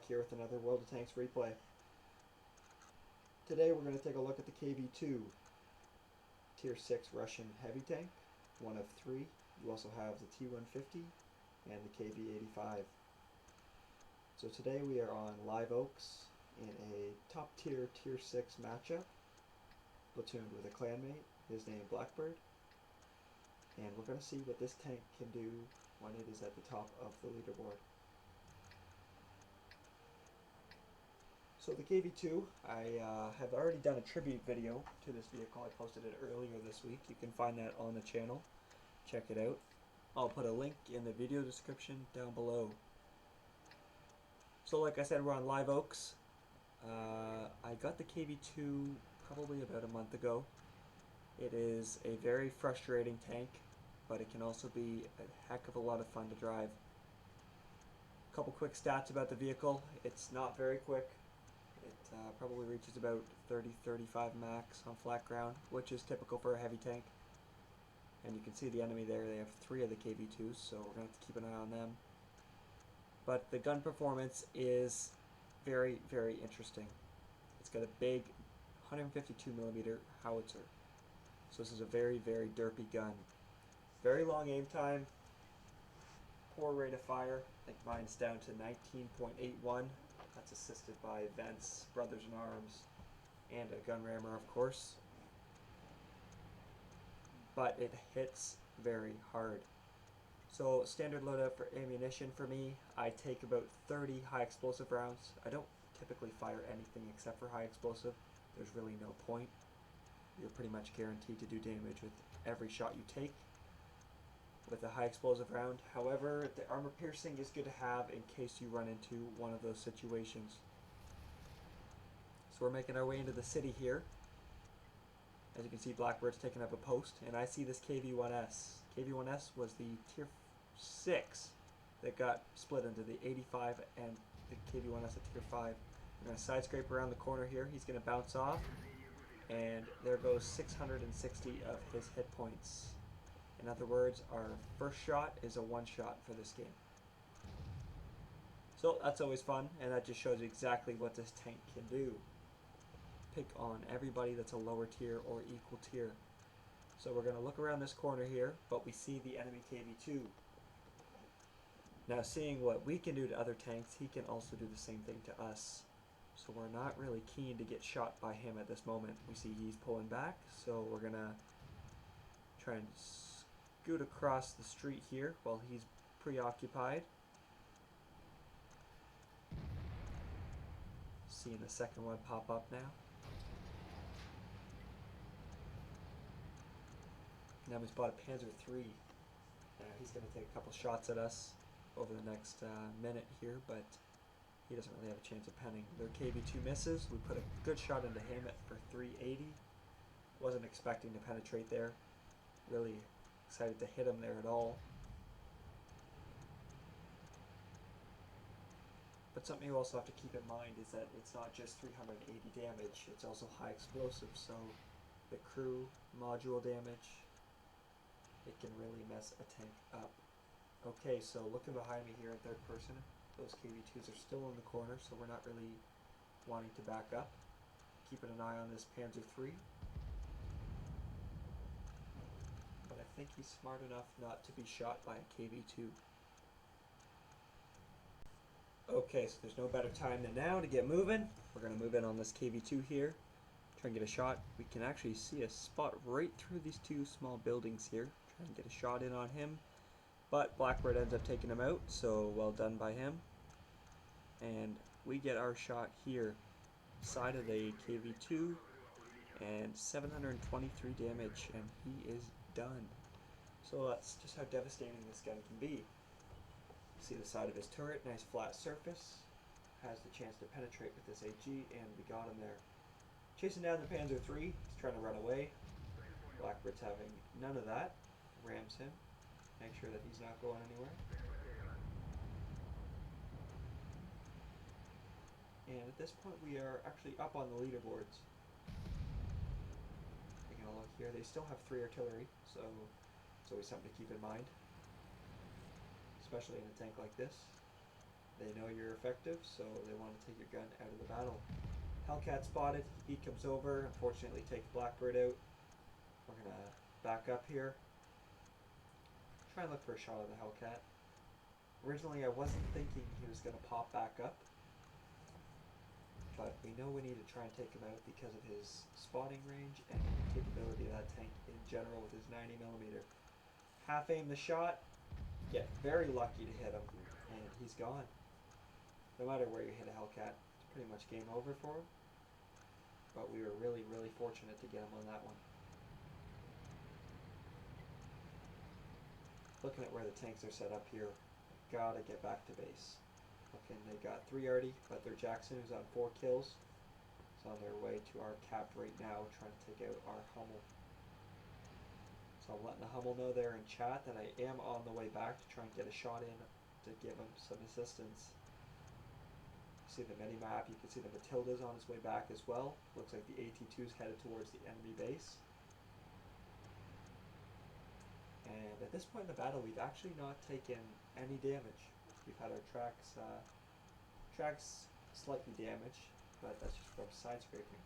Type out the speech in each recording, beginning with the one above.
here with another World of Tanks replay. Today we're going to take a look at the KV-2 Tier 6 Russian heavy tank, one of three. You also have the T-150 and the KV-85. So today we are on Live Oaks in a top tier Tier 6 matchup, platooned with a clanmate, his name Blackbird. And we're going to see what this tank can do when it is at the top of the leaderboard. So the KV-2, I have already done a tribute video to this vehicle. I posted it earlier this week. You can find that on the channel. Check it out. I'll put a link in the video description down below. So like I said, we're on Live Oaks. I got the KV-2 probably about a month ago. It is a very frustrating tank, but it can also be a heck of a lot of fun to drive. A couple quick stats about the vehicle. It's not very quick. It probably reaches about 30-35 max on flat ground, which is typical for a heavy tank. And you can see the enemy there. They have 3 of the KV-2s, so we're going to have to keep an eye on them. But the gun performance is very, very interesting. It's got a big 152mm howitzer. So this is a very, very derpy gun. Very long aim time, poor rate of fire. I think mine's down to 19.81. That's assisted by Vents, Brothers in Arms, and a gun rammer, of course. But it hits very hard. So standard loadout for ammunition for me, I take about 30 high explosive rounds. I don't typically fire anything except for high explosive. There's really no point. You're pretty much guaranteed to do damage with every shot you take with a high explosive round. However, the armor piercing is good to have in case you run into one of those situations. So we're making our way into the city here. As you can see, Blackbird's taking up a post, and I see this KV-1S. KV-1S was the Tier 6 that got split into the 85 and the KV-1S at Tier 5. We're going to side scrape around the corner here. He's going to bounce off, and there goes 660 of his hit points. In other words, our first shot is a one-shot for this game. So that's always fun, and that just shows you exactly what this tank can do. Pick on everybody that's a lower tier or equal tier. So we're going to look around this corner here, but we see the enemy KV-2. Now, seeing what we can do to other tanks, he can also do the same thing to us. So we're not really keen to get shot by him at this moment. We see he's pulling back, so we're going to try and scoot across the street here while he's preoccupied. Seeing the second one pop up now. Now we spot a Panzer III. He's going to take a couple shots at us over the next minute here, but he doesn't really have a chance of penning. Their KV-2 misses. We put a good shot into him for 380. Wasn't expecting to penetrate there. Really excited to hit him there at all. But something you also have to keep in mind is that it's not just 380 damage, it's also high explosive, so the crew module damage, it can really mess a tank up. Okay, so looking behind me here in third person, those KV-2s are still in the corner, so we're not really wanting to back up. Keeping an eye on this Panzer III. But I think he's smart enough not to be shot by a KV-2. Okay, so there's no better time than now to get moving. We're going to move in on this KV-2 here. Try and get a shot. We can actually see a spot right through these 2 small buildings here. Try and get a shot in on him. But Blackbird ends up taking him out, so well done by him. And we get our shot here. Side of the KV-2 and 723 damage, and he is done. So that's just how devastating this gun can be. See the side of his turret, nice flat surface. Has the chance to penetrate with this AG, and we got him there. Chasing down the Panzer III, he's trying to run away. Blackbird's having none of that. Rams him. Make sure that he's not going anywhere. And at this point we are actually up on the leaderboards. Taking a look here, they still have 3 artillery, so it's always something to keep in mind. Especially in a tank like this. they know you're effective, so they want to take your gun out of the battle. Hellcat spotted. He comes over. Unfortunately, takes Blackbird out. We're gonna back up here. Try and look for a shot of the Hellcat. Originally, I wasn't thinking he was gonna pop back up, but we know we need to try and take him out because of his spotting range and capability of that tank in general with his 90mm. Half aim the shot, get very lucky to hit him, and he's gone. No matter where you hit a Hellcat, it's pretty much game over for him. But we were really, really fortunate to get him on that one. Looking at where the tanks are set up here, gotta get back to base. Okay, they got 3 already, but their Jackson, who's on 4 kills, is on their way to our cap right now, trying to take out our Hummel. So I'm letting the Hummel know there in chat that I am on the way back to try and get a shot in to give him some assistance. You see the mini-map, you can see the Matilda's on his way back as well. Looks like the AT-2's headed towards the enemy base. And at this point in the battle, we've actually not taken any damage. We've had our tracks slightly damaged, but that's just from side scraping.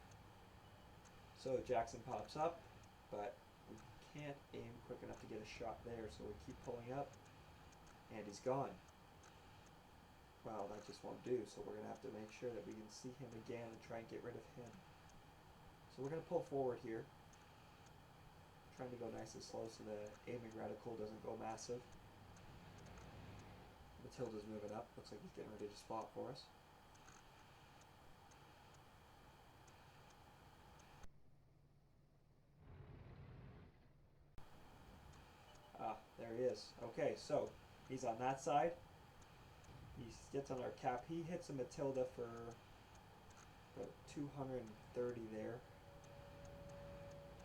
So Jackson pops up, but we can't aim quick enough to get a shot there, so we keep pulling up, and he's gone. Well, that just won't do, so we're going to have to make sure that we can see him again and try and get rid of him. So we're going to pull forward here, trying to go nice and slow so the aiming reticle doesn't go massive. Matilda's moving up, looks like he's getting ready to spot for us. Ah, there he is. Okay, so he's on that side. He gets on our cap. He hits a Matilda for about 230 there.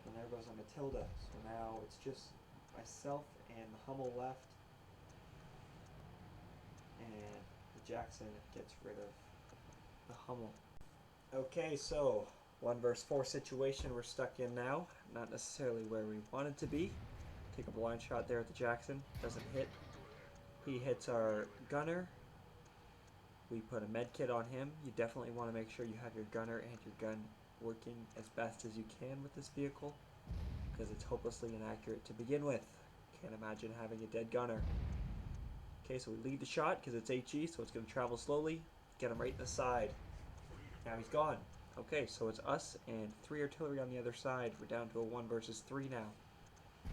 And there goes a Matilda. So now it's just myself and the Hummel left. And the Jackson gets rid of the Hummel. Okay, so 1 versus 4 situation we're stuck in now. Not necessarily where we wanted to be. Take a blind shot there at the Jackson. Doesn't hit. He hits our gunner. We put a med kit on him. You definitely want to make sure you have your gunner and your gun working as best as you can with this vehicle, because it's hopelessly inaccurate to begin with. Can't imagine having a dead gunner. Okay, so we lead the shot because it's HE, so it's going to travel slowly. Get him right in the side. Now he's gone. Okay, so it's us and 3 artillery on the other side. We're down to a 1 versus 3 now.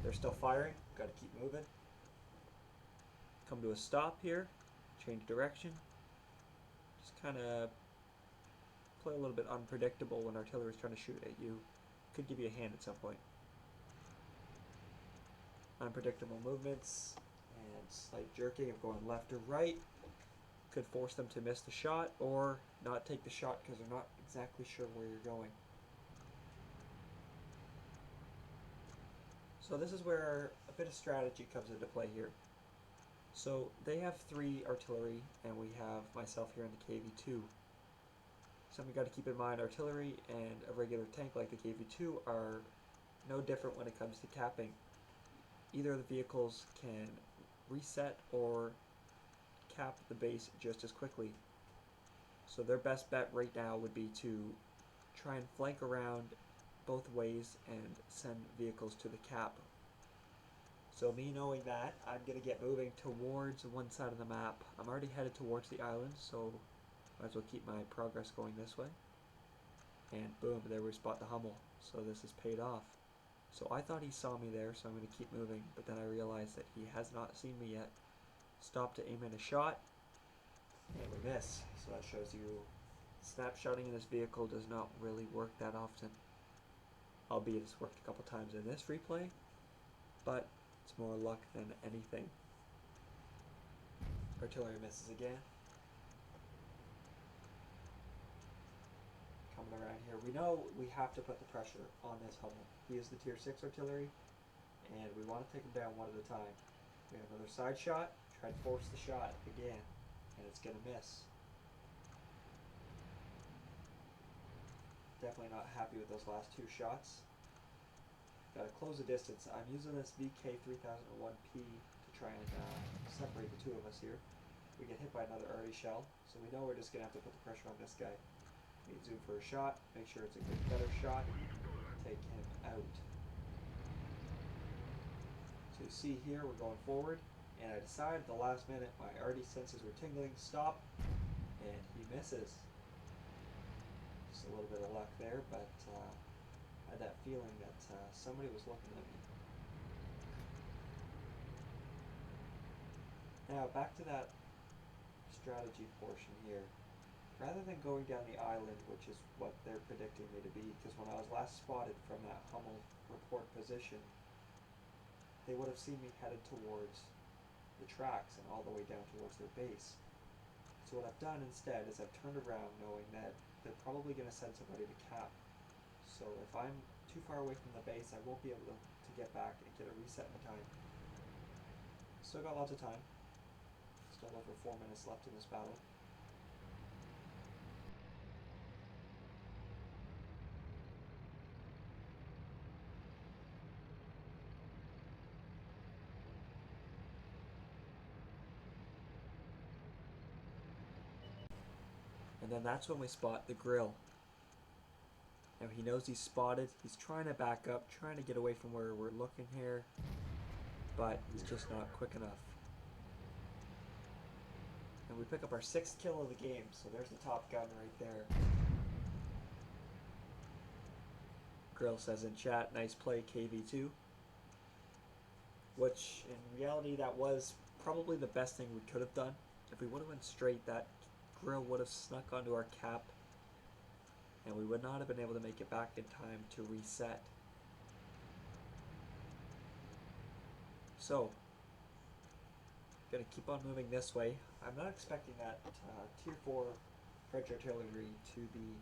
They're still firing. Got to keep moving. Come to a stop here. Change direction. Just kind of play a little bit unpredictable when artillery is trying to shoot at you. Could give you a hand at some point. Unpredictable movements and slight jerking of going left or right could force them to miss the shot or not take the shot because they're not exactly sure where you're going. So this is where a bit of strategy comes into play here. So they have 3 artillery and we have myself here in the KV-2. Something you got to keep in mind, artillery and a regular tank like the KV-2 are no different when it comes to capping. Either of the vehicles can reset or cap the base just as quickly. So their best bet right now would be to try and flank around both ways and send vehicles to the cap. So me knowing that, I'm going to get moving towards one side of the map. I'm already headed towards the island, so might as well keep my progress going this way. And boom, there we spot the Hummel. So this has paid off. So I thought he saw me there, so I'm going to keep moving. But then I realized that he has not seen me yet. Stop to aim in a shot, and we miss. So that shows you snapshotting in this vehicle does not really work that often. Albeit it's worked a couple times in this replay, but it's more luck than anything. Artillery misses again. Coming around here. We know we have to put the pressure on this Hummel. He is the tier 6 artillery, and we want to take him down one at a time. We have another side shot. Try to force the shot again, and it's going to miss. Definitely not happy with those last 2 shots. Got to close the distance. I'm using this VK3001P to try and separate the 2 of us here. we get hit by another arty shell, so we know we're just gonna have to put the pressure on this guy. We zoom for a shot, make sure it's a good better shot, take him out. So you see here we're going forward, and I decide at the last minute my arty senses were tingling, stop, and he misses. Just a little bit of luck there, but I had that feeling that somebody was looking at me. Now back to that strategy portion here. Rather than going down the island, which is what they're predicting me to be, because when I was last spotted from that Hummel report position, they would have seen me headed towards the tracks and all the way down towards their base. So what I've done instead is I've turned around knowing that they're probably going to send somebody to cap. So if I'm too far away from the base, I won't be able to get back and get a reset in time. Still got lots of time. Still over 4 minutes left in this battle. And then that's when we spot the grill. Now he knows he's spotted. He's trying to back up, trying to get away from where we're looking here, but he's just not quick enough. And we pick up our 6th kill of the game, so there's the top gun right there. Grill says in chat, nice play KV-2. Which, in reality, that was probably the best thing we could have done. If we would have went straight, that Grill would have snuck onto our cap, and we would not have been able to make it back in time to reset. So, gonna keep on moving this way. I'm not expecting that tier 4 French artillery to be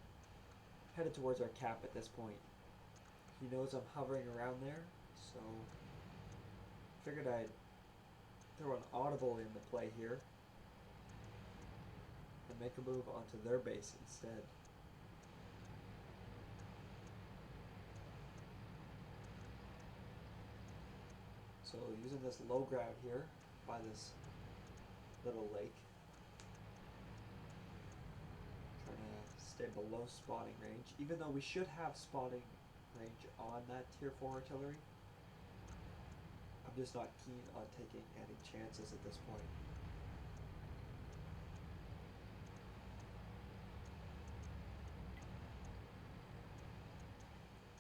headed towards our cap at this point. He knows I'm hovering around there, so figured I'd throw an audible into play here and make a move onto their base instead. So using this low ground here by this little lake, trying to stay below spotting range, even though we should have spotting range on that tier 4 artillery. I'm just not keen on taking any chances at this point.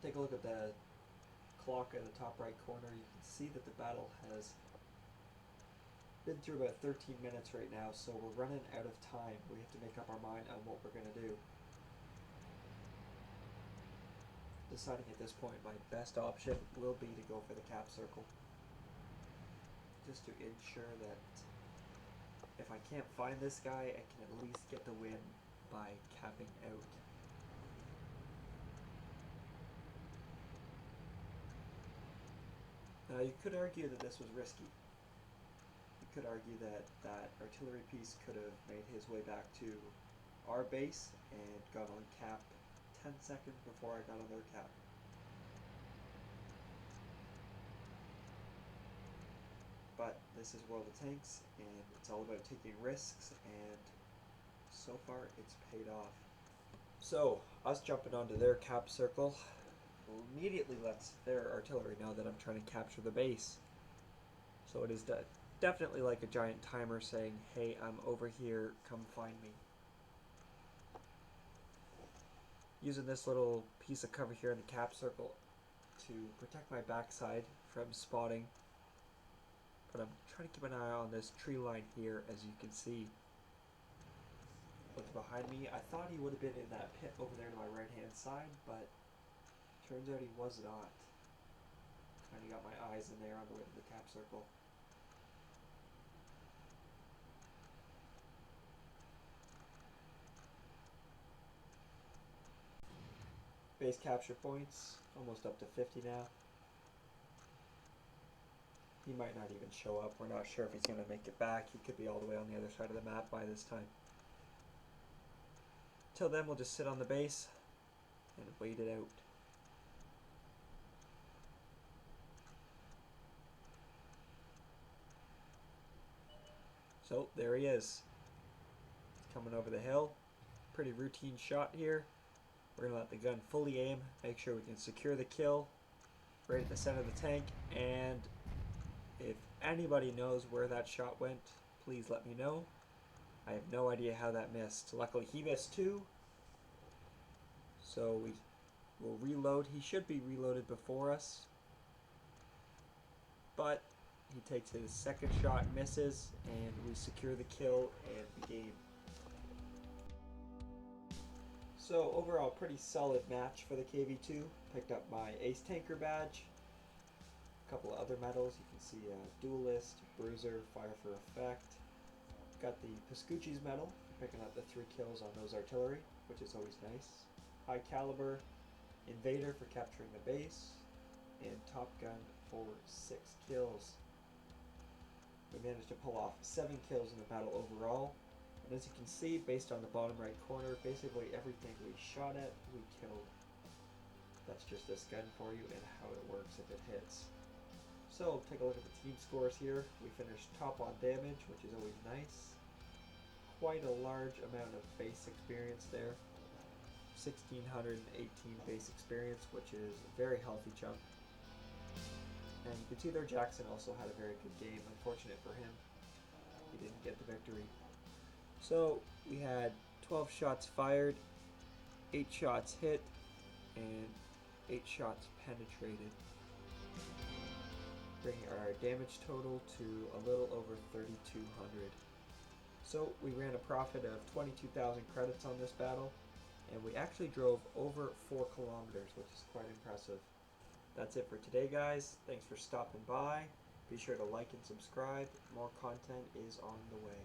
Take a look at the clock in the top right corner. You can see that the battle has been through about 13 minutes right now, so we're running out of time. We have to make up our mind on what we're going to do. Deciding at this point my best option will be to go for the cap circle, just to ensure that if I can't find this guy, I can at least get the win by capping out. Now you could argue that this was risky. You could argue that that artillery piece could have made his way back to our base and got on cap 10 seconds before I got on their cap. But this is World of Tanks, and it's all about taking risks, and so far it's paid off. So, us jumping onto their cap circle immediately lets their artillery know that I'm trying to capture the base. So it is definitely like a giant timer saying, hey, I'm over here, come find me. Using this little piece of cover here in the cap circle to protect my backside from spotting. But I'm trying to keep an eye on this tree line here, as you can see. Looking behind me, I thought he would have been in that pit over there to my right hand side, but turns out he was not. Kind of got my eyes in there on the way to the cap circle. Base capture points, almost up to 50 now. He might not even show up. We're not sure if he's going to make it back. He could be all the way on the other side of the map by this time. Till then, we'll just sit on the base and wait it out. So there he is, coming over the hill. Pretty routine shot here. We're going to let the gun fully aim, make sure we can secure the kill right at the center of the tank, and if anybody knows where that shot went, please let me know. I have no idea how that missed. Luckily he missed too, so we will reload. He should be reloaded before us, but he takes his second shot, misses, and we secure the kill and the game. So overall, pretty solid match for the KV-2. Picked up my Ace Tanker badge, a couple of other medals. You can see Duelist, Bruiser, Fire for Effect. Got the Pascucci's medal for picking up the 3 kills on those artillery, which is always nice. High Caliber, Invader for capturing the base, and Top Gun for 6 kills. We managed to pull off 7 kills in the battle overall. And as you can see, based on the bottom right corner, basically everything we shot at, we killed. That's just this gun for you and how it works if it hits. So, take a look at the team scores here. We finished top on damage, which is always nice. Quite a large amount of base experience there. 1,618 base experience, which is a very healthy chunk. And you can see there Jackson also had a very good game. Unfortunate for him, he didn't get the victory. So we had 12 shots fired, 8 shots hit, and 8 shots penetrated, bringing our damage total to a little over 3,200. So we ran a profit of 22,000 credits on this battle, and we actually drove over 4 kilometers, which is quite impressive. That's it for today, guys. Thanks for stopping by. Be sure to like and subscribe. More content is on the way.